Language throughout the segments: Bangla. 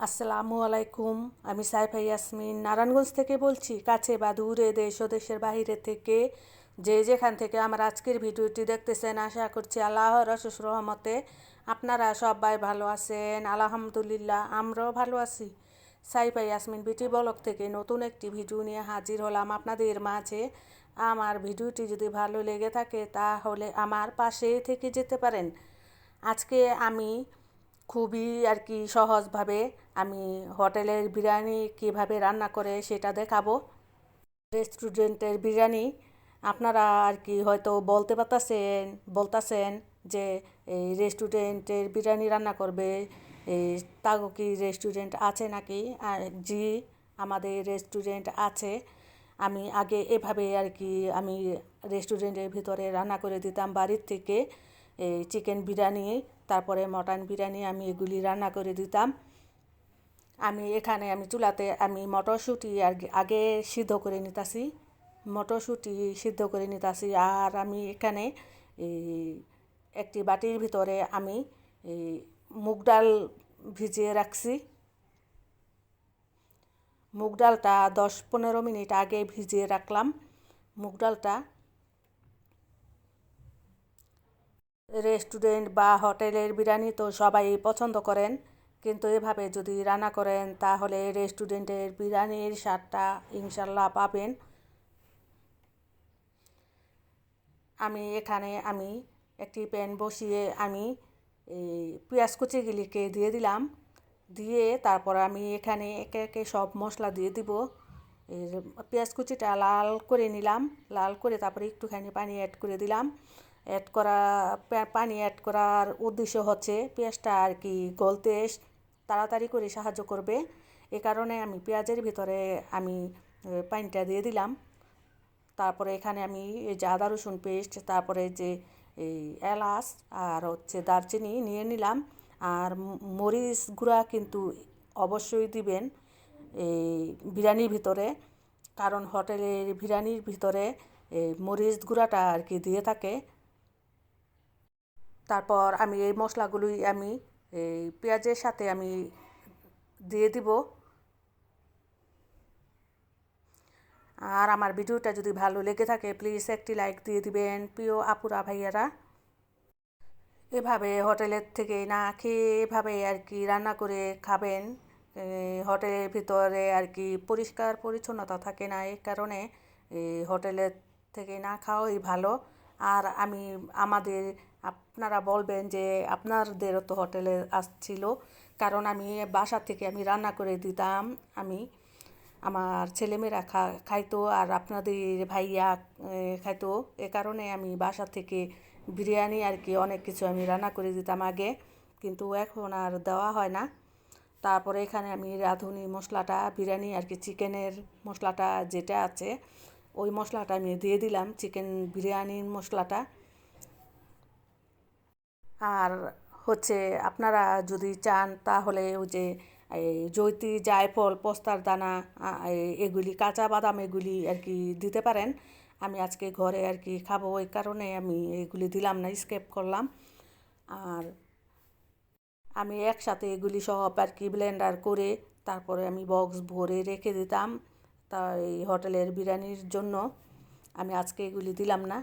আসসালামু আলাইকুম। আমি সাইফা ইয়াসমিন নারায়ণগঞ্জ থেকে বলছি। কাছে বা দূরে, দেশ ও দেশের বাইরে থেকে যে যেখান থেকে আমার আজকের ভিডিওটি দেখতেছেন, আশা করছি আল্লাহর অশেষ রহমতে আপনারা সবাই ভালো আছেন। আলহামদুলিল্লাহ, আমরাও ভালো আছি। সাইফা ইয়াসমিন বিটি ব্লগ থেকে নতুন একটি ভিডিও নিয়ে হাজির হলাম আপনাদের মাঝে। আমার ভিডিওটি যদি ভালো লেগে থাকে তাহলে আমার পাশে থেকে যেতে পারেন। আজকে আমি খুবই আর কি সহজভাবে আমি হোটেলের বিরিয়ানি কিভাবে রান্না করে সেটা দেখাবো। রেস্টুরেন্টের বিরিয়ানি আপনারা আর কি হয়তো বলতাছেন যে এই রেস্টুরেন্টের বিরিয়ানি রান্না করবে, এই তাগো কি রেস্টুরেন্ট আছে নাকি? আর জি, আমাদের রেস্টুরেন্ট আছে। আমি আগে এভাবে আর কি আমি রেস্টুরেন্টের ভিতরে রান্না করে দিতাম বাড়ির থেকে। এই চিকেন বিরিয়ানি, তারপরে মটন বিরিয়ানি আমি এগুলি রান্না করে দিতাম। আমি চুলাতে আমি মটরশুঁটি আর আগে সিদ্ধ করে নিতাছি। মটরশুঁটি সিদ্ধ করে নিতাছি। আর আমি এখানে এই একটি বাটির ভিতরে আমি এই মুগ ডাল ভিজিয়ে রাখছি। মুগ ডালটা 10-15 মিনিট আগে ভিজিয়ে রাখলাম। মুগ ডালটা রেস্টুরেন্ট বা হোটেলের বিরিয়ানি তো সবাই পছন্দ করেন, কিন্তু এভাবে যদি রান্না করেন তাহলে রেস্টুরেন্টের বিরিয়ানির স্বাদটা ইনশাল্লাহ পাবেন। আমি একটি প্যান বসিয়ে আমি এই পেঁয়াজ কুচিগুলিকে দিয়ে দিলাম। দিয়ে তারপর আমি এখানে একে একে সব মশলা দিয়ে দিব। এর পেঁয়াজ কুচিটা লাল করে নিলাম। লাল করে তারপরে একটুখানি পানি অ্যাড করে দিলাম। পানি অ্যাড করার উদ্দেশ্য হচ্ছে পেঁয়াজটা আর কি গলতে তাড়াতাড়ি করে সাহায্য করবে। এ কারণে আমি পেঁয়াজের ভিতরে আমি পানিটা দিয়ে দিলাম। তারপরে এখানে আমি এই যে আদা রসুন পেস্ট, তারপরে যে এই এলাচ আর হচ্ছে দারচিনি নিয়ে নিলাম। আর মরিচ গুঁড়া কিন্তু অবশ্যই দিবেন এই বিরিয়ানির ভিতরে, কারণ হোটেলের বিরিয়ানির ভিতরে এই মরিচ গুঁড়াটা আর কি দিয়ে থাকে। তারপর আমি এই মশলাগুলোই আমি এই পেঁয়াজের সাথে আমি দিয়ে দিব। আর আমার ভিডিওটা যদি ভালো লেগে থাকে প্লিজ একটি লাইক দিয়ে দিবেন প্রিয় আপুরা ভাইয়ারা। এভাবে হোটেলের থেকে না খেয়ে এভাবে আর কি রান্না করে খাবেন। হোটেলের ভিতরে আর কি পরিষ্কার পরিচ্ছন্নতা থাকে না, এই কারণে হোটেলের থেকে না খাওয়াই ভালো। আর আপনারা বলবেন যে আপনাদেরও তো হোটেলে আসছিল, কারণ আমি বাসা থেকে আমি রান্না করে দিতাম। আমার ছেলেমেয়েরা খাইতো আর আপনাদের ভাইয়া খাইতো। এ কারণে আমি বাসা থেকে বিরিয়ানি আর কি অনেক কিছু আমি রান্না করে দিতাম আগে, কিন্তু এখন আর দেওয়া হয় না। তারপরে এখানে আমি রাঁধুনি মশলাটা, বিরিয়ানি আর কি চিকেনের মশলাটা যেটা আছে ওই মশলাটা আমি দিয়ে দিলাম, চিকেন বিরিয়ানির মশলাটা। আর হচ্ছে আপনারা যদি চান তাহলে ওই যে এই জৈত্রী, জায়ফল, পোস্তার দানা, এগুলি কাঁচা বাদাম এগুলি আর কি দিতে পারেন। আমি আজকে ঘরে আর কি খাবো, ওই কারণে আমি এগুলি দিলাম না, স্কিপ করলাম। আর আমি একসাথে এগুলি সব আর কি ব্লেন্ডার করে তারপরে আমি বক্স ভরে রেখে দিতাম। তাই হোটেলের বিরিয়ানির জন্য আমি আজকে এগুলি দিলাম না।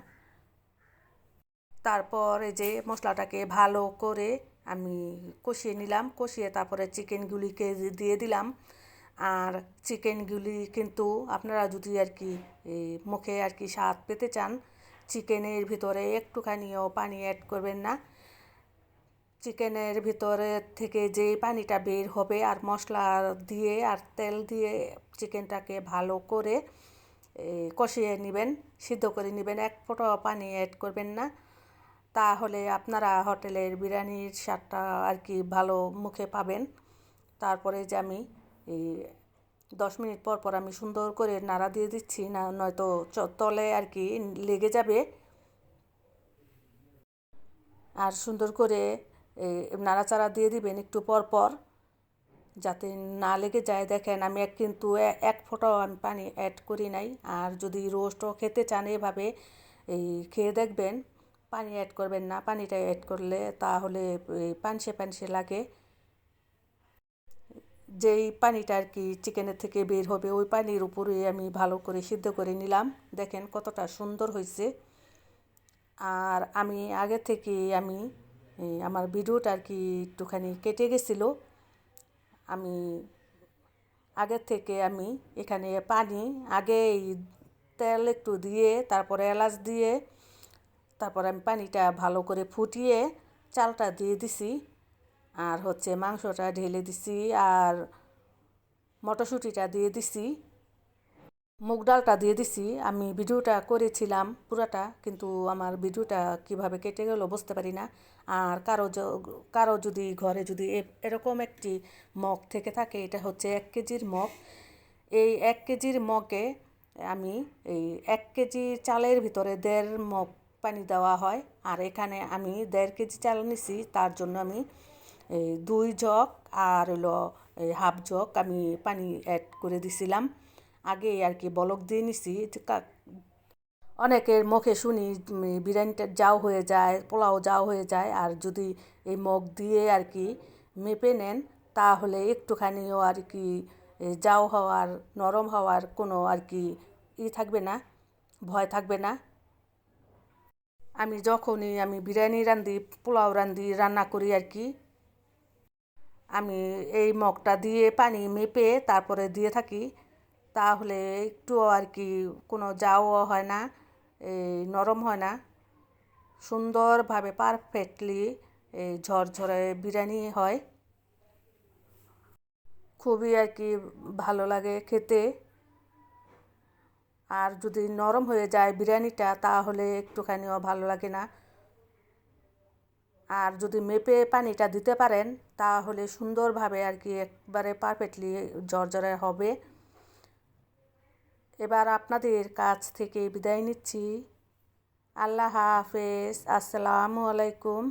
তারপর এই যে মশলাটাকে ভালো করে আমি কষিয়ে নিলাম। কষিয়ে তারপরে চিকেনগুলিকে দিয়ে দিলাম। আর চিকেনগুলি কিন্তু আপনারা যদি আর কি মুখে আর কি স্বাদ পেতে চান, চিকেনের ভিতরে একটুখানিও পানি অ্যাড করবেন না। চিকেনের ভিতরে থেকে যে পানিটা বের হবে আর মশলা দিয়ে আর তেল দিয়ে চিকেনটাকে ভালো করে কষিয়ে নেবেন, সিদ্ধ করে নেবেন। এক ফোঁটাও পানি অ্যাড করবেন না, তাহলে আপনারা হোটেলের বিরিয়ানির স্বাদটা আর কি ভালো মুখে পাবেন। তারপরে যে আমি এই 10 মিনিট পর পর আমি সুন্দর করে নাড়া দিয়ে দিচ্ছি, না নয়তো তলে আর কি লেগে যাবে। আর সুন্দর করে নাড়াচাড়া দিয়ে দিবেন একটু পর পর, যাতে না লেগে যায়। দেখেন আমি কিন্তু এক ফোঁটাও আমি পানি অ্যাড করি নাই। আর যদি রোস্টও খেতে চান এভাবে খেয়ে দেখবেন, পানি অ্যাড করবেন না। পানিটা অ্যাড করলে তাহলে পানসে পানসে লাগে। যেই পানিটা আর কি চিকেনের থেকে বের হবে ওই পানির উপরে আমি ভালো করে সিদ্ধ করে নিলাম। দেখেন কতটা সুন্দর হয়েছে। আর আমি আগে থেকে আমার ভিডিওটা আর কি একটুখানি কেটে গেছিলো। আমি আগের থেকে আমি এখানে পানি আগে তেল একটু দিয়ে তারপরে এলাচ দিয়ে তারপর আমি পানিটা ভালো করে ফুটিয়ে চালটা দিয়ে দিছি, আর হচ্ছে মাংসটা ঢেলে দিছি, আর মটরশুঁটিটা দিয়ে দিছি, মুগ ডালটা দিয়ে দিছি। আমি ভিডিওটা করেছিলাম পুরাটা, কিন্তু আমার ভিডিওটা কিভাবে কেটে গেল বুঝতে পারি না। আর কারো যদি ঘরে যদি এরকম একটি মগ থেকে থাকে, এটা হচ্ছে 1 কেজির মগ। এই 1 কেজির মগে আমি এই 1 কেজি চালের ভিতরে 1.5 মগ পানি দেওয়া হয়। আর এখানে আমি 1.5 কেজি চাল নিছি, তার জন্য আমি 2 জগ আর হলো 1/2 জগ আমি পানি অ্যাড করে দিছিলাম। আগে আর কি বলক দিয়ে নিছি। অনেকের মুখে শুনি বিরিয়ানিটা জাউ হয়ে যায়, পোলাও জাউ হয়ে যায়। আর যদি এই মগ দিয়ে আর কি মেপে নেন, তাহলে একটুখানিও আর কি জাউ হওয়ার, নরম হওয়ার কোনো আর কি থাকবে না, ভয় থাকবে না। আমি যখনই বিরিয়ানি রাঁধি, পোলাও রান্না করি আর কি, আমি এই মগটা দিয়ে পানি মেপে তারপরে দিয়ে থাকি। তাহলে একটুও আর কি কোনো জাউও হয় না, নরম হয় না, সুন্দরভাবে পারফেক্টলি ঝরঝরে বিরিয়ানি হয়। খুবই আর কি ভালো লাগে খেতে। আর যদি নরম হয়ে যায় বিরিয়ানিটা, তাহলে একটুখানিও ভালো লাগে না। আর যদি মেপে পানিটা দিতে পারেন, তাহলে সুন্দরভাবে আর কি একবারে পারফেক্টলি ঝরঝরে হবে। এবার আপনাদের কাছ থেকে বিদায় নিচ্ছি। আল্লাহ হাফেজ। আসসালামু আলাইকুম।